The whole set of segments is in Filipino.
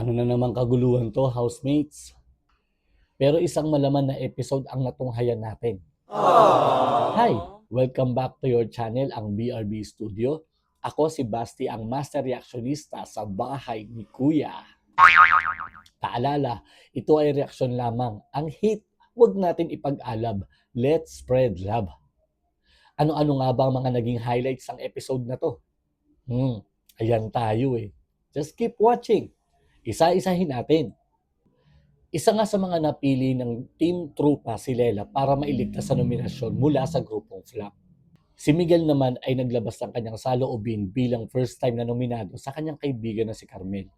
Ano na naman kaguluhan to, housemates? Pero isang malaman na episode ang natunghayan natin. Hi! Welcome back to your channel, ang BRB Studio. Ako si Basti, ang master reactionista sa bahay ni Kuya. Paalala, ito ay reaksyon lamang. Ang hate, huwag natin ipag-alab. Let's spread love. Ano-ano nga ba ang mga naging highlights ng episode na to? Ayan tayo eh. Just keep watching. Isa-isahin natin. Isa nga sa mga napili ng Team Trupa si Lela para mailigtas sa nominasyon mula sa grupong Flop. Si Miguel naman ay naglabas ng kanyang saloobin bilang first time na nominado sa kanyang kaibigan na si Carmel.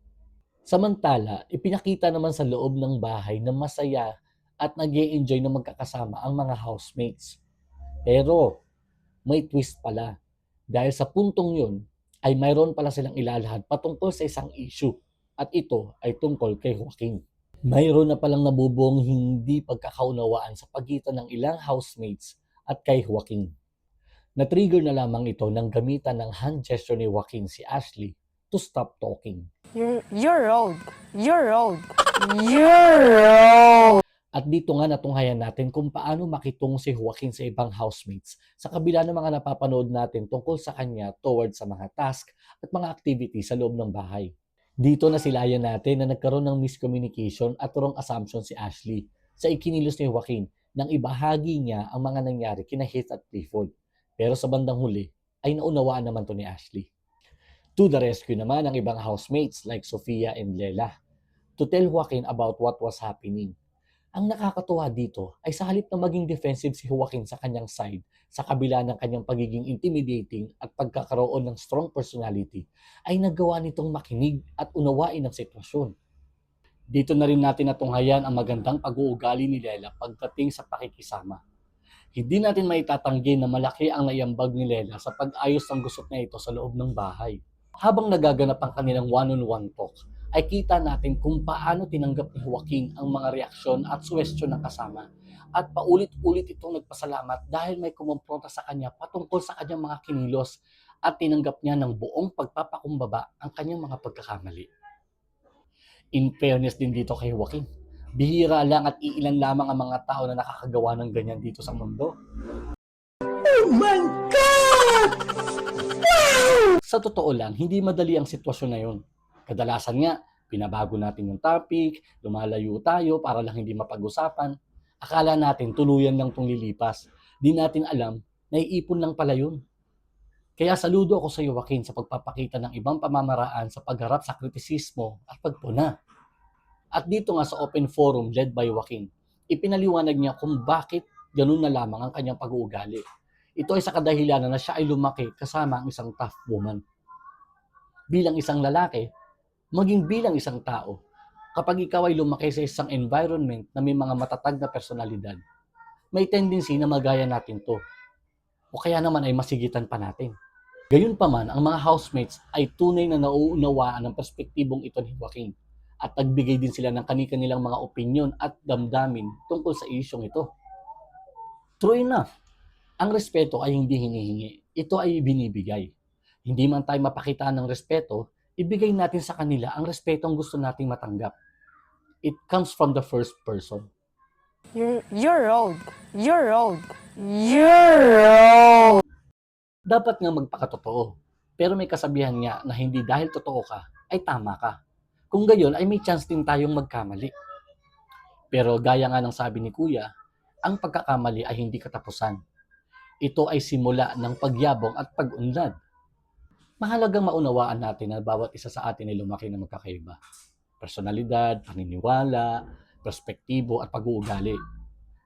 Samantala, ipinakita naman sa loob ng bahay na masaya at nag-e-enjoy na magkakasama ang mga housemates. Pero may twist pala. Dahil sa puntong yun, ay mayroon pala silang ilalahad patungkol sa isang issue. At ito ay tungkol kay Joaquin. Mayroon na palang nabubuong hindi pagkakaunawaan sa pagitan ng ilang housemates at kay Joaquin. Na-trigger na lamang ito nang gamitan ng hand gesture ni Joaquin si Ashley to stop talking. You're old. You're old. You're old. At dito nga natunghayan natin kung paano makitong si Joaquin sa ibang housemates sa kabila ng mga napapanood natin tungkol sa kanya towards sa mga task at mga activities sa loob ng bahay. Dito nasilayan natin na nagkaroon ng miscommunication at wrong assumption si Ashley sa ikinilos ni Joaquin nang ibahagi niya ang mga nangyari kina Heath at Clifford. Pero sa bandang huli ay naunawaan naman to ni Ashley. To the rescue naman ang ibang housemates like Sofia and Lela to tell Joaquin about what was happening. Ang nakakatuwa dito ay sa halip na maging defensive si Joaquin sa kanyang side, sa kabila ng kanyang pagiging intimidating at pagkakaroon ng strong personality, ay nagawa nitong makinig at unawain ang sitwasyon. Dito na rin natin natunghayan ang magandang pag-uugali ni Lela pagdating sa pakikisama. Hindi natin maitatanggi na malaki ang naiambag ni Lela sa pag-ayos ng gusot niya ito sa loob ng bahay. Habang nagaganap ang kanilang one-on-one talk, ay kita natin kung paano tinanggap ni Joaquin ang mga reaksyon at suwestyon ng kasama. At paulit-ulit itong nagpasalamat dahil may kumumpronta sa kanya patungkol sa kanyang mga kinilos at tinanggap niya ng buong pagpapakumbaba ang kanyang mga pagkakamali. In fairness din dito kay Joaquin, bihira lang at iilan lamang ang mga tao na nakakagawa ng ganyan dito sa mundo. Oh my God! Wow! Sa totoo lang, hindi madali ang sitwasyon na yun. Kadalasan nga, pinabago natin yung topic, lumalayo tayo para lang hindi mapag-usapan. Akala natin tuluyan lang itong lilipas. Di natin alam, naiipon lang pala yun. Kaya saludo ako sa iyo, Joaquin, sa pagpapakita ng ibang pamamaraan sa pagharap sa kritisismo at pagpuna. At dito nga sa open forum led by Joaquin, ipinaliwanag niya kung bakit ganun na lamang ang kanyang pag-uugali. Ito ay sa kadahilanan na siya ay lumaki kasama ang isang tough woman. Bilang isang lalaki, maging bilang isang tao, kapag ikaw ay lumaki sa isang environment na may mga matatag na personalidad, may tendency na magaya natin to. O kaya naman ay masigitan pa natin. Gayunpaman, ang mga housemates ay tunay na nauunawaan ng perspektibong ito ni Joaquin at nagbigay din sila ng kani-kanilang mga opinyon at damdamin tungkol sa isyong ito. True enough, ang respeto ay hindi hinihingi. Ito ay binibigay. Hindi man tayo mapakitaan ng respeto, ibigay natin sa kanila ang respetong gusto nating matanggap. It comes from the first person. You're old. You're old. You're old. Dapat nga magpakatotoo. Pero may kasabihan nga na hindi dahil totoo ka, ay tama ka. Kung gayon ay may chance din tayong magkamali. Pero gaya nga ng sabi ni Kuya, ang pagkakamali ay hindi katapusan. Ito ay simula ng pagyabong at pag-unlad. Mahalagang maunawaan natin na bawat isa sa atin ay lumaki na magkakaiba. Personalidad, paniniwala, perspektibo at pag-uugali.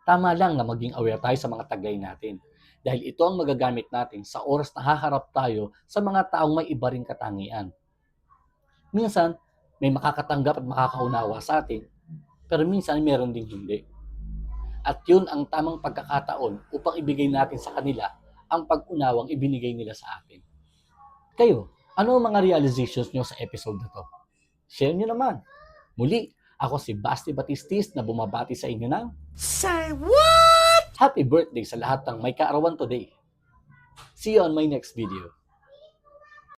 Tama lang na maging aware tayo sa mga taglay natin. Dahil ito ang magagamit natin sa oras na haharap tayo sa mga taong may iba ring katangian. Minsan, may makakatanggap at makakaunawa sa atin, pero minsan meron ding hindi. At yun ang tamang pagkakataon upang ibigay natin sa kanila ang pag-unawang ibinigay nila sa atin. Kayo, ano ang mga realizations nyo sa episode na to? Share nyo naman. Muli, ako si Basti Batistis na bumabati sa inyo ng Say what? happy birthday sa lahat ng may kaarawan today. See you on my next video.